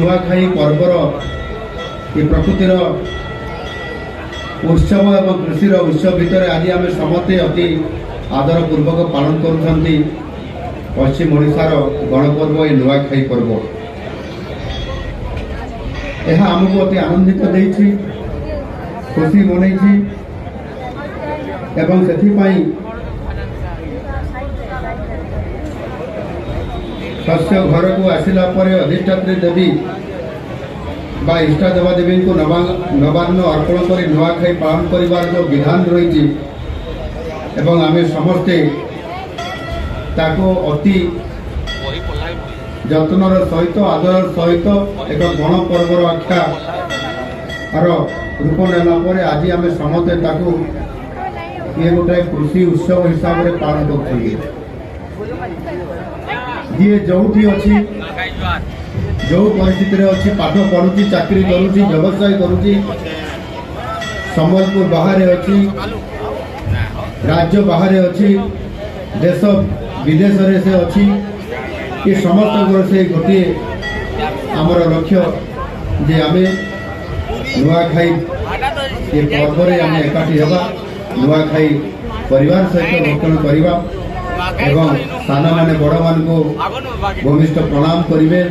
नुआखाई पर्वर ये प्रकृतिर उत्सव एवं कृषि उत्सव भितर आज आम समस्ते अति आदर पूर्वक पालन करुँच पश्चिम ओडिशार गणपर्व ये नुआखाई पर्व यह आमको अति आनंदित देछि खुशी मनई एवं सेथिपाई शस्य घर को आसिला परे अधिष्ठात्री देवी बा इष्टा देवा देवी को नवान्न अर्पण कर नुआखाई पालन करिवार जो विधान रही एवं आमे समस्ते ताको अति जत्नर सहित आदर सहित एक गण पर्वर आख्या रूप नेला परे आज आम समस्ते ताको ये गोटे कृषि उत्सव हिसाब से पालन कर जी जो अच्छी जो परिस्थिति अच्छी पाठ पढ़ुची चाकरी करुँची व्यवसाय करुँची संबलपुर बाहर अच्छी राज्य बाहर अच्छी देश विदेश से अच्छी ये समस्त से गोटे आमर लक्ष्य जे आम नुआखाई ये पर्व आम एकाठी होगा नुआखाई परिवार सहित भक्षण करवा एवं साना माने बड़ मान को भूमिष्ठ प्रणाम करेंगे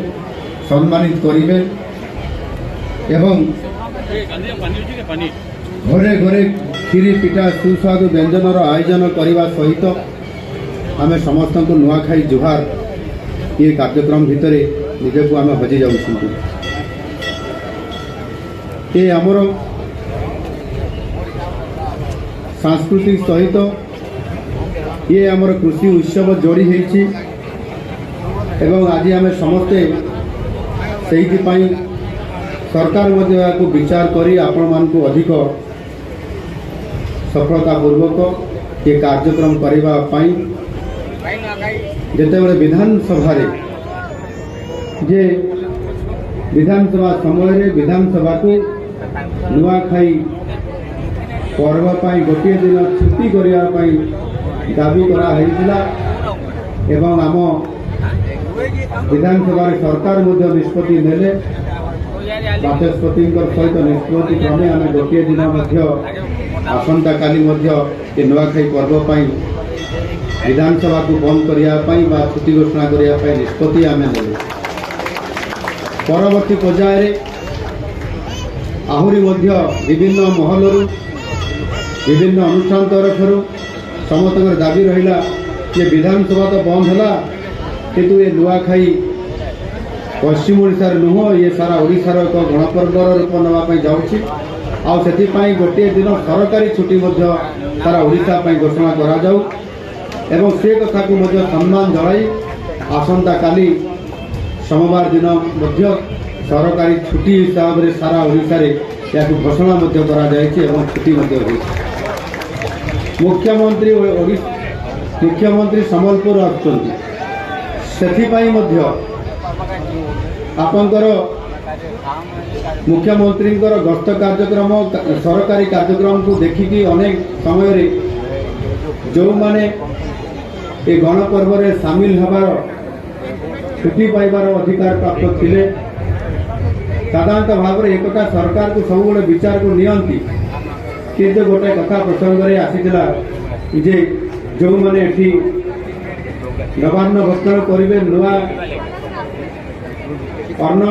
सम्मानित करेंगे एवं घरे घरे खीरी पिठा सुस्वादु व्यंजन आयोजन करने सहित आम समस्त को नुआखाई जुहार ये कार्यक्रम भितर निजक आम हजि जाऊँ ये आमर सांस्कृतिक सहित ये आमर कृषि उत्सव जोड़ी होती आज आम समस्ते से सरकार को विचार करी आपण मान को अधिक सफलतापूर्वक ये कार्यक्रम करने जिते बड़े विधानसभा जे विधानसभा समय विधानसभा को नुआखाई पर्व पर गोटे दिन छुट्टी करने दाबी करा एवं आम विधानसभा सरकार निष्पत्ति नेले बाचस्पति सहित निष्पत्ति क्रमे आम गोटे दिन आसंता काली नुआखाई पर्व पर विधानसभा को बंद करने छुट्टी घोषणा करने निष्पत्ति आम नेले परवर्ती पर्यायर आहरी विभिन्न महलू विभिन्न अनुष्ठान तरफ समस्त दाबी रहा ये विधानसभा तो बंद है किंतु ये नुआखाई पश्चिम ओडिशार नुह ये सारा ओडिशार एक गणपर्वर रूप नापी जाऊँगी आपाई गोटे दिन सरकारी छुट्टी सारा ओडिशा घोषणा करा जाऊ एवं से कथा को सम्मान जनाई आसंता काली सोमवार दिन सरकारी छुट्टी हिसाब से सारा ओडिशा रे या घोषणा करा जायछि एवं छुट्टी मुख्यमंत्री संबलपुर आसपाई आपंकर मुख्यमंत्री गस्त कार्यक्रम सरकारी कार्यक्रम को देखिकी अनेक समय जो माने ये गणपर्व सामिल हबार छुट्टी पाइबार अधिकार प्राप्त थिले साधारणतः भाव में एक सरकार को सब विचार को नियंती किंतु गोटे कथा प्रसंग आसीला जे जो माने एठी नवान्न भक्षण करेंगे नुआ अन्न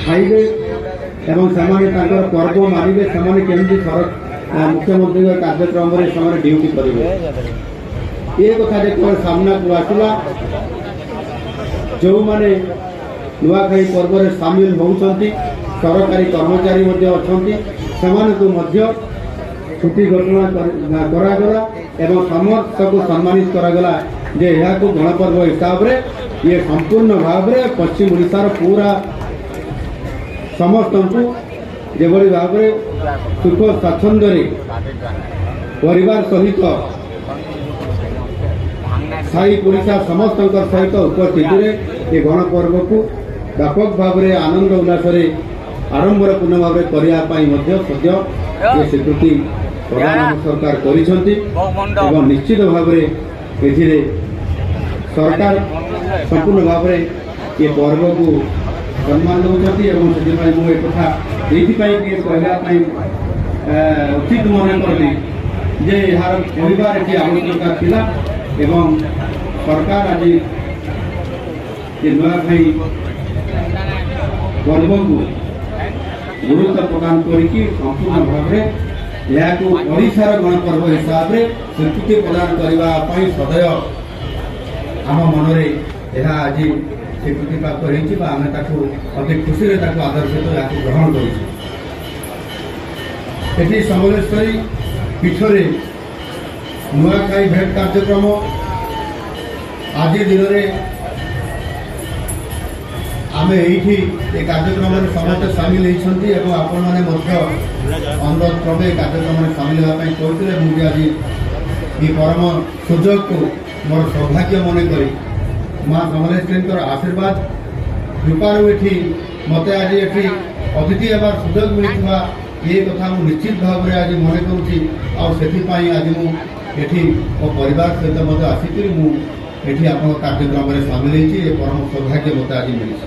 खाइबे एवं पर्व मानिबे केमती मुख्यमंत्री कार्यक्रम ड्यूटी करेंगे ये कथा जो सामना को आसला जो माने नुआखाई पर्व सामिल होती सरकारी कर्मचारी अच्छा छुट्टी घोषणा करागला एवं समस्त को सम्मानित करागला जे यहाँ को गणपर्व हिसाब से ये संपूर्ण भाव में पश्चिम ओडिशार पूरा समस्त को जेभली भाव में सुख स्वाच्छंद परिवार सहित साई ओडिशा समस्त सहित उपस्थित ये गणपर्व को व्यापक भाव में आनंद उल्लास आरंभर पूर्ण भाव में करने सद्य ये स्वीकृति प्रधान सरकार करिसेंती एवं निश्चित भाव में सरकार संपूर्ण भाव में ଏ ପର୍ବକୁ ସମ୍ମାନ ଦେଉଛନ୍ତି ଏବଂ ସେଥିପାଇଁ ମୁଁ ଏ କଥା ଏଇଥିପାଇଁ ଟିକେ କହିବା ପାଇଁ ଉଚିତ ମନେ କଲି ଯେ ଏହାର କହିବାର ଏଠି ଆବଶ୍ୟକତା ଥିଲା ଏବଂ ସରକାର ଆଜି ଏ ନୂଆଖାଇ ପର୍ବକୁ ଗୁରୁତ୍ୱ ପ୍ରଦାନ କରିକି ସମ୍ପୂର୍ଣ୍ଣ ଭାବରେ ଏହାକୁ ଓଡ଼ିଶାର ଗଣପର୍ବ ହିସାବରେ ସ୍ୱୀକୃତି ପ୍ରଦାନ କରିବା ପାଇଁ ସଦୟ ଆମ ମନରେ ଏହା ଆଜି ସ୍ୱୀକୃତି ପ୍ରାପ୍ତ ହୋଇଛି ବା ଆମେ ତାକୁ ଅତି ଖୁସିରେ ତାକୁ ଆଦର ସହିତ ଏହାକୁ ଗ୍ରହଣ କରିଛୁ। ଏଠି ସମଲେଶ୍ୱରୀ ପୀଠରେ ନୂଆଖାଇ ଭେଟ କାର୍ଯ୍ୟକ୍ରମ ଆଜି ଦିନରେ ଆମେ ଏଇଠି ଏ କାର୍ଯ୍ୟକ୍ରମରେ ସମସ୍ତେ ସାମିଲ ହେଇଛନ୍ତି ଏବଂ ଆପଣମାନେ ମଧ୍ୟ ଅନୁରୋଧ କ୍ରମେ ଏ କାର୍ଯ୍ୟକ୍ରମରେ ସାମିଲ ହେବା ପାଇଁ କହୁଥିଲେ। ମୁଁ ବି ଆଜି ଏ ପରମ ସୁଯୋଗକୁ ମୋର ସୌଭାଗ୍ୟ ମନେ କରି ମା ସମଲେଶ୍ୱରୀଙ୍କର ଆଶୀର୍ବାଦ କୃପାରୁ ଏଠି ମୋତେ ଆଜି ଏଠି ଅତିଥି ହେବାର ସୁଯୋଗ ମିଳିଥିବା ଏ କଥା ମୁଁ ନିଶ୍ଚିତ ଭାବରେ ଆଜି ମନେ କରୁଛି। ଆଉ ସେଥିପାଇଁ ଆଜି ମୁଁ ଏଠି ମୋ ପରିବାର ସହିତ ମଧ୍ୟ ଆସିକରି ମୁଁ ଏଠି ଆପଣଙ୍କ କାର୍ଯ୍ୟକ୍ରମରେ ସାମିଲ ହେଇଛି। ଏ ପରମ ସୌଭାଗ୍ୟ ମୋତେ ଆଜି ମିଳିଛି।